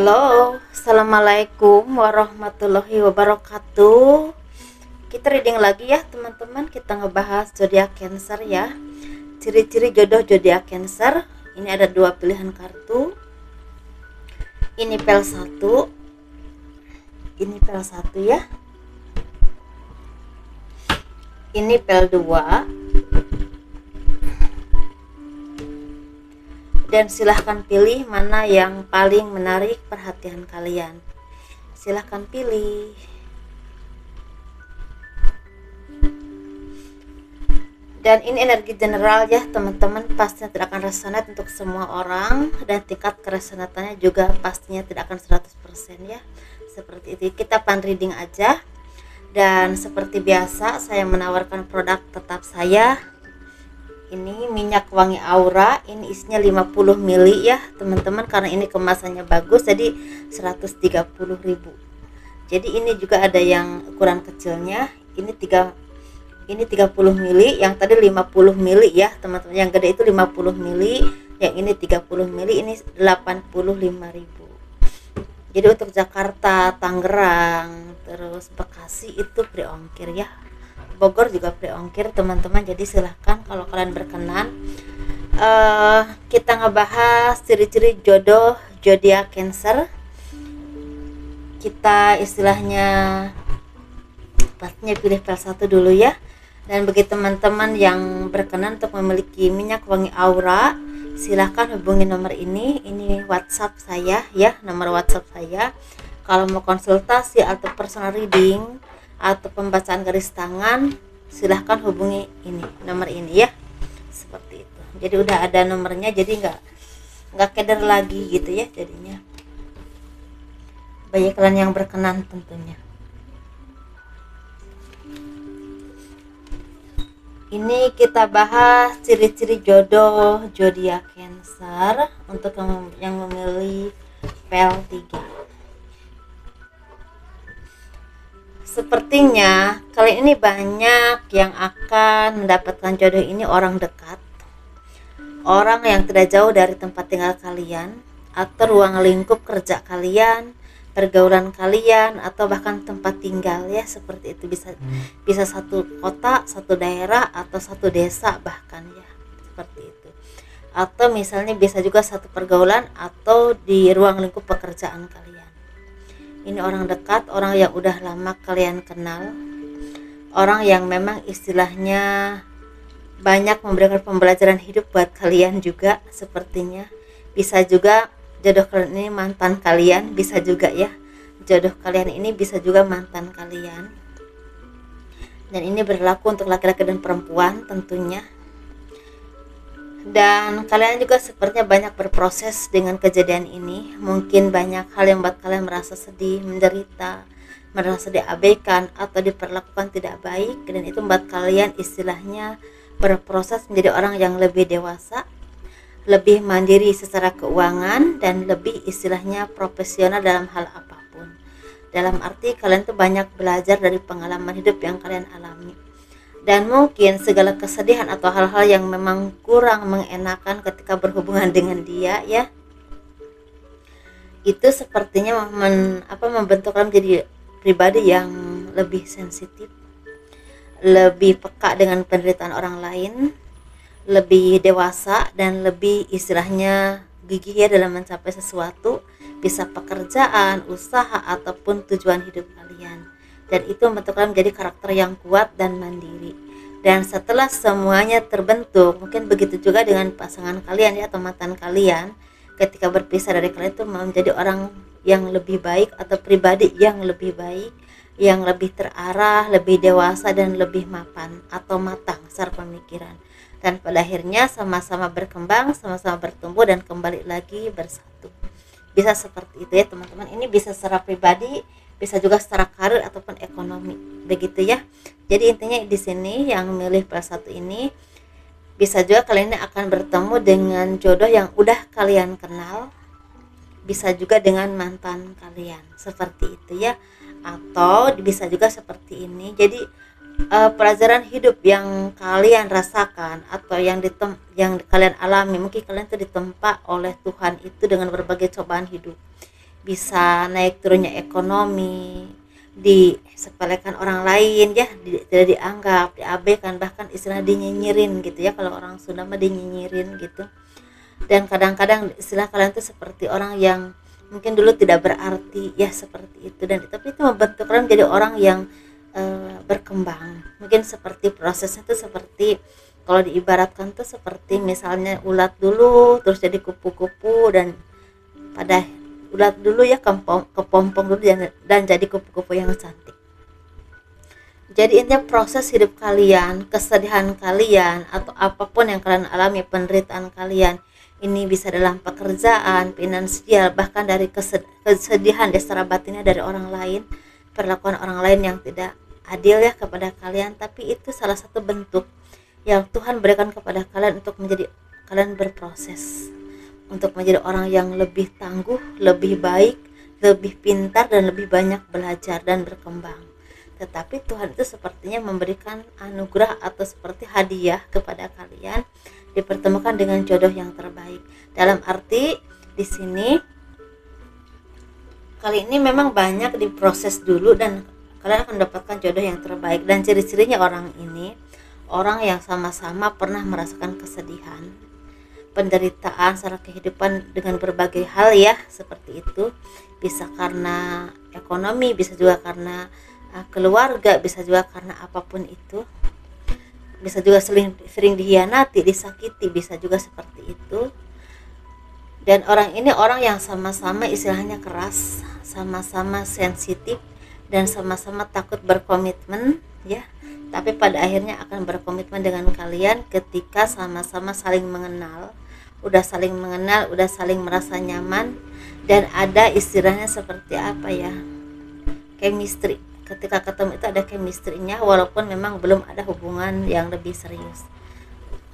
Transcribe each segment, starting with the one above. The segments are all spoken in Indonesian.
Halo, assalamualaikum warahmatullahi wabarakatuh. Kita reading lagi ya teman-teman. Kita ngebahas zodiak Cancer ya. Ciri-ciri jodoh zodiak Cancer. Ini ada dua pilihan kartu. Ini pel 1. Ini pel 1 ya. Ini pel 2. Dan silahkan pilih mana yang paling menarik perhatian kalian. Silahkan pilih. Dan ini energi general ya teman-teman, pastinya tidak akan resonate untuk semua orang, dan tingkat keresonatannya juga pastinya tidak akan 100% ya. Seperti itu, kita pan reading aja. Dan seperti biasa saya menawarkan produk tetap saya. Ini minyak wangi aura, ini isinya 50 ml ya teman-teman, karena ini kemasannya bagus jadi 130.000. Jadi ini juga ada yang ukuran kecilnya, ini 30 ml, yang tadi 50 ml ya teman-teman, yang gede itu 50 ml, yang ini 30 ml, ini 85.000. Jadi untuk Jakarta, Tangerang, terus Bekasi itu free ongkir ya. Bogor juga free ongkir teman-teman. Jadi silahkan kalau kalian berkenan. Kita ngebahas ciri-ciri jodoh zodiak Cancer. Kita istilahnya pastinya pilih pel 1 dulu ya. Dan bagi teman-teman yang berkenan untuk memiliki minyak wangi aura, silahkan hubungi nomor ini WhatsApp saya ya, nomor WhatsApp saya. Kalau mau konsultasi atau personal reading atau pembacaan garis tangan, silahkan hubungi nomor ini ya, seperti itu. Jadi udah ada nomornya, jadi nggak keder lagi gitu ya jadinya. Bagi kalian yang berkenan tentunya. Ini kita bahas ciri-ciri jodoh zodiak Cancer untuk yang memilih pel 3. Sepertinya kali ini banyak yang akan mendapatkan jodoh ini orang dekat, orang yang tidak jauh dari tempat tinggal kalian atau ruang lingkup kerja kalian, pergaulan kalian, atau bahkan tempat tinggal ya, seperti itu. Bisa satu kota, satu daerah, atau satu desa bahkan ya, seperti itu. Atau misalnya bisa juga satu pergaulan atau di ruang lingkup pekerjaan kalian. Ini orang dekat, orang yang udah lama kalian kenal, orang yang memang istilahnya banyak memberikan pembelajaran hidup buat kalian juga sepertinya. Bisa juga jodoh kalian ini mantan kalian, bisa juga ya, jodoh kalian ini bisa juga mantan kalian. Dan ini berlaku untuk laki-laki dan perempuan tentunya. Dan kalian juga sepertinya banyak berproses dengan kejadian ini. Mungkin banyak hal yang membuat kalian merasa sedih, menderita, merasa diabaikan atau diperlakukan tidak baik, dan itu membuat kalian istilahnya berproses menjadi orang yang lebih dewasa, lebih mandiri secara keuangan, dan lebih istilahnya profesional dalam hal apapun. Dalam arti kalian tuh banyak belajar dari pengalaman hidup yang kalian alami. Dan mungkin segala kesedihan atau hal-hal yang memang kurang mengenakan ketika berhubungan dengan dia ya, itu sepertinya membentuk kalian menjadi pribadi yang lebih sensitif, lebih peka dengan penderitaan orang lain, lebih dewasa, dan lebih istilahnya gigih ya dalam mencapai sesuatu, bisa pekerjaan, usaha, ataupun tujuan hidup kalian. Dan itu membentuk kalian menjadi karakter yang kuat dan mandiri. Dan setelah semuanya terbentuk, mungkin begitu juga dengan pasangan kalian ya, atau mantan kalian, ketika berpisah dari kalian itu menjadi orang yang lebih baik atau pribadi yang lebih baik, yang lebih terarah, lebih dewasa, dan lebih mapan atau matang secara pemikiran. Dan pada akhirnya sama-sama berkembang, sama-sama bertumbuh, dan kembali lagi bersatu. Bisa seperti itu ya teman-teman. Ini bisa secara pribadi, bisa juga secara karir ataupun ekonomi, begitu ya. Jadi intinya di sini yang milih pel 1 ini, bisa juga kalian ini akan bertemu dengan jodoh yang udah kalian kenal, bisa juga dengan mantan kalian, seperti itu ya. Atau bisa juga seperti ini. Jadi pelajaran hidup yang kalian rasakan atau yang kalian alami, mungkin kalian itu ditempa oleh Tuhan itu dengan berbagai cobaan hidup. bisa naik turunnya ekonomi, disepelekan orang lain ya, tidak dianggap, diabaikan, bahkan istilah dinyinyirin gitu ya, kalau orang Sunda mah dinyinyirin gitu. Dan kadang-kadang istilah kalian tuh seperti orang yang mungkin dulu tidak berarti ya, seperti itu. Dan tapi itu membentuk kalian jadi orang yang berkembang. Mungkin seperti prosesnya tuh seperti, kalau diibaratkan tuh seperti misalnya ulat dulu terus jadi kupu-kupu, dan pada ulat dulu ya kepompong dulu dan jadi kupu-kupu yang cantik. Jadi intinya proses hidup kalian, kesedihan kalian, atau apapun yang kalian alami, penderitaan kalian, ini bisa dalam pekerjaan, finansial, bahkan dari kesedihan secara batinnya dari orang lain, perlakuan orang lain yang tidak adil ya kepada kalian, tapi itu salah satu bentuk yang Tuhan berikan kepada kalian untuk menjadi kalian berproses, untuk menjadi orang yang lebih tangguh, lebih baik, lebih pintar, dan lebih banyak belajar dan berkembang. Tetapi Tuhan itu sepertinya memberikan anugerah atau seperti hadiah kepada kalian, dipertemukan dengan jodoh yang terbaik. Dalam arti di sini kali ini memang banyak diproses dulu dan kalian akan mendapatkan jodoh yang terbaik. Dan ciri-cirinya orang ini orang yang sama-sama pernah merasakan kesedihan, penderitaan secara kehidupan dengan berbagai hal ya, seperti itu. Bisa karena ekonomi, bisa juga karena keluarga, bisa juga karena apapun itu, bisa juga sering dihianati, disakiti, bisa juga seperti itu. Dan orang ini orang yang sama-sama istilahnya keras, sama-sama sensitif, dan sama-sama takut berkomitmen ya, tapi pada akhirnya akan berkomitmen dengan kalian ketika sama-sama saling mengenal, udah saling merasa nyaman, dan ada istilahnya seperti apa ya, chemistry. Ketika ketemu itu ada chemistry-nya, walaupun memang belum ada hubungan yang lebih serius.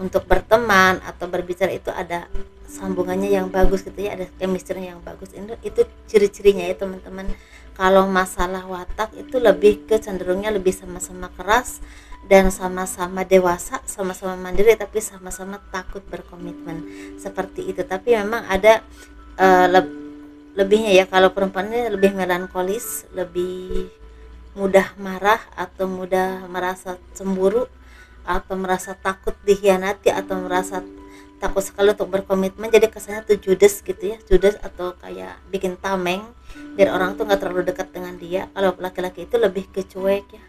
Untuk berteman atau berbicara itu ada sambungannya yang bagus gitu ya, ada chemistry yang bagus. Itu ciri-cirinya ya teman-teman. Kalau masalah watak itu lebih ke cenderungnya lebih sama-sama keras dan sama-sama dewasa, sama-sama mandiri, tapi sama-sama takut berkomitmen, seperti itu. Tapi memang ada lebihnya ya, kalau perempuan ini lebih melankolis, lebih mudah marah, atau mudah merasa cemburu, atau merasa takut dikhianati, atau merasa takut sekali untuk berkomitmen. Jadi kesannya tuh judes gitu ya, judes atau kayak bikin tameng biar orang tuh nggak terlalu dekat dengan dia. Kalau laki-laki itu lebih ke cuek ya,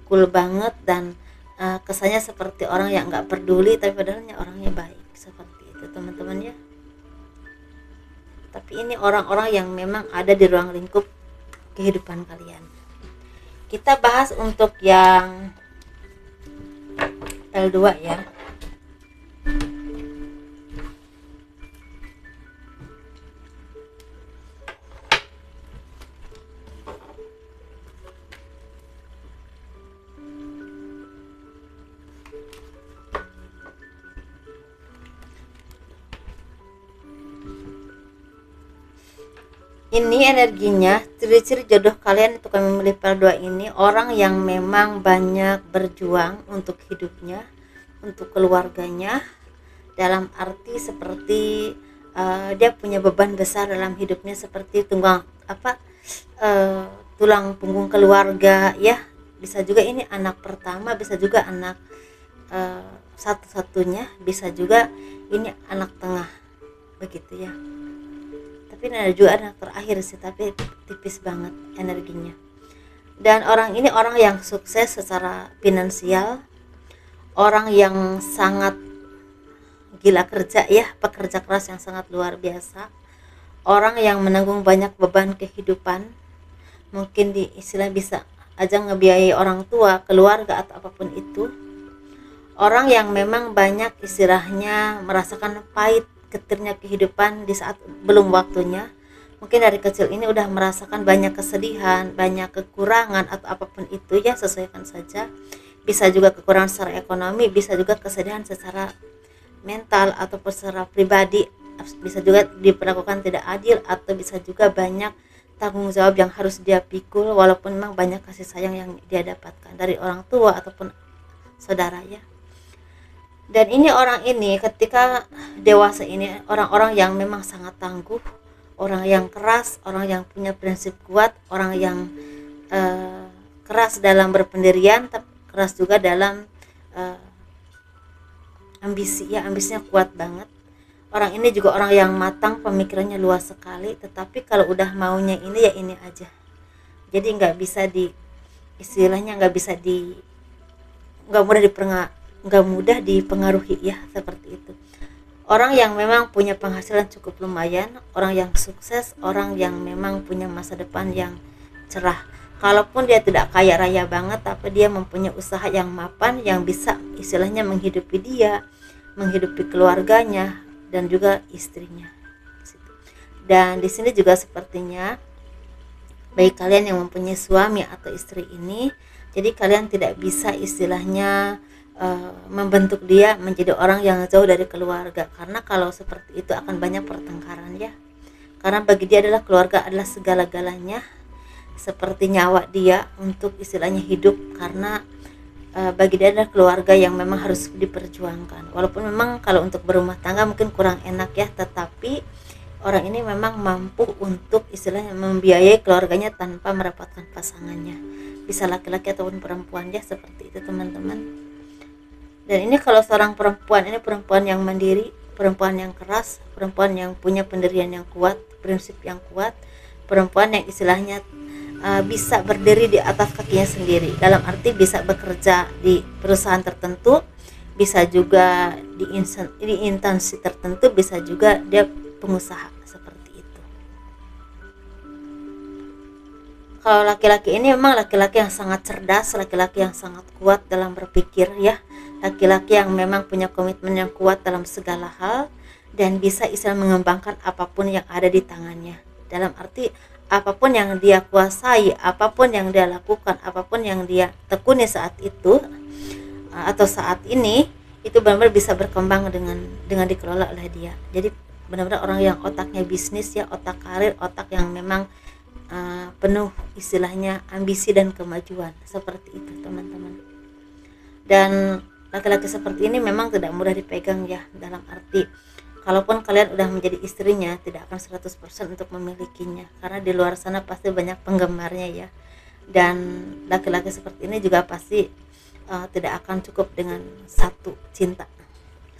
cool banget, dan kesannya seperti orang yang nggak peduli, tapi padahalnya orangnya baik, seperti itu teman-teman ya. Tapi ini orang-orang yang memang ada di ruang lingkup kehidupan kalian. Kita bahas untuk yang L2 ya. Ini energinya, ciri-ciri jodoh kalian untuk kami memilih L2 ini orang yang memang banyak berjuang untuk hidupnya, untuk keluarganya, dalam arti seperti dia punya beban besar dalam hidupnya, seperti tulang punggung keluarga ya. Bisa juga ini anak pertama, bisa juga anak satu-satunya, bisa juga ini anak tengah, begitu ya. Tapi ada juga anak terakhir sih, tapi tipis banget energinya. Dan orang ini orang yang sukses secara finansial, orang yang sangat gila kerja ya, pekerja keras yang sangat luar biasa, orang yang menanggung banyak beban kehidupan, mungkin di istilah bisa aja ngebiayai orang tua, keluarga, atau apapun itu. Orang yang memang banyak istilahnya merasakan pahit getirnya kehidupan di saat belum waktunya. Mungkin dari kecil ini udah merasakan banyak kesedihan, banyak kekurangan, atau apapun itu ya, sesuaikan saja. Bisa juga kekurangan secara ekonomi, bisa juga kesedihan secara mental ataupun secara pribadi, bisa juga diperlakukan tidak adil, atau bisa juga banyak tanggung jawab yang harus dia pikul, walaupun memang banyak kasih sayang yang dia dapatkan dari orang tua ataupun saudara ya. Dan ini orang ini ketika dewasa ini orang-orang yang memang sangat tangguh, orang yang keras, orang yang punya prinsip kuat, orang yang keras dalam berpendirian, tapi keras juga dalam ambisi, ya ambisinya kuat banget. Orang ini juga orang yang matang, pemikirannya luas sekali, tetapi kalau udah maunya ini ya ini aja. Jadi istilahnya nggak mudah dipengaruhi ya, seperti itu. Orang yang memang punya penghasilan cukup lumayan, orang yang sukses, orang yang memang punya masa depan yang cerah. Kalaupun dia tidak kaya raya banget, tapi dia mempunyai usaha yang mapan, yang bisa istilahnya menghidupi dia, menghidupi keluarganya, dan juga istrinya. Dan di sini juga sepertinya bagi kalian yang mempunyai suami atau istri ini, jadi kalian tidak bisa istilahnya membentuk dia menjadi orang yang jauh dari keluarga, karena kalau seperti itu akan banyak pertengkaran ya. Karena bagi dia adalah keluarga adalah segala-galanya, seperti nyawa dia untuk istilahnya hidup, karena bagi dia adalah keluarga yang memang harus diperjuangkan. Walaupun memang kalau untuk berumah tangga mungkin kurang enak ya, tetapi orang ini memang mampu untuk istilahnya membiayai keluarganya tanpa merepotkan pasangannya, bisa laki-laki ataupun perempuan ya, seperti itu teman-teman. Dan ini kalau seorang perempuan, ini perempuan yang mandiri, perempuan yang keras, perempuan yang punya pendirian yang kuat, prinsip yang kuat, perempuan yang istilahnya bisa berdiri di atas kakinya sendiri, dalam arti bisa bekerja di perusahaan tertentu, bisa juga di instansi tertentu, bisa juga dia pengusaha, seperti itu. Kalau laki-laki ini memang laki-laki yang sangat cerdas, laki-laki yang sangat kuat dalam berpikir ya, laki-laki yang memang punya komitmen yang kuat dalam segala hal, dan bisa istilah mengembangkan apapun yang ada di tangannya, dalam arti apapun yang dia kuasai, apapun yang dia lakukan, apapun yang dia tekuni saat itu atau saat ini, itu benar-benar bisa berkembang dengan dikelola oleh dia. Jadi benar-benar orang yang otaknya bisnis ya, otak karir, otak yang memang penuh istilahnya ambisi dan kemajuan, seperti itu teman-teman. Dan laki-laki seperti ini memang tidak mudah dipegang ya, dalam arti kalaupun kalian udah menjadi istrinya, tidak akan 100% untuk memilikinya, karena di luar sana pasti banyak penggemarnya ya. Dan laki-laki seperti ini juga pasti tidak akan cukup dengan satu cinta,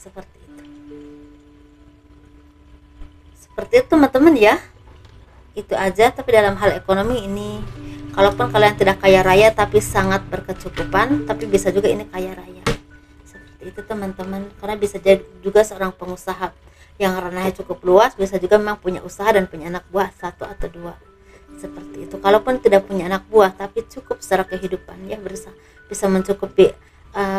seperti itu. Seperti itu teman-teman ya. Itu aja. Tapi dalam hal ekonomi ini, kalaupun kalian tidak kaya raya tapi sangat berkecukupan, tapi bisa juga ini kaya raya, seperti itu teman-teman. Karena bisa jadi juga seorang pengusaha yang ranahnya cukup luas, bisa juga memang punya usaha dan punya anak buah 1 atau 2, seperti itu. Kalaupun tidak punya anak buah tapi cukup secara kehidupan ya, bisa mencukupi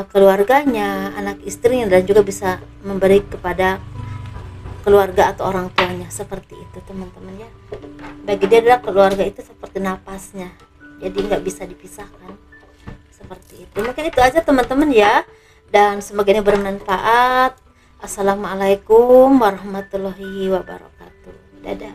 keluarganya, anak istrinya, dan juga bisa memberi kepada keluarga atau orang tuanya, seperti itu teman-teman ya. Bagi dia adalah keluarga itu seperti napasnya, jadi nggak bisa dipisahkan, seperti itu. Mungkin itu aja teman-teman ya, dan semoga ini bermanfaat. Assalamualaikum warahmatullahi wabarakatuh. Dadah.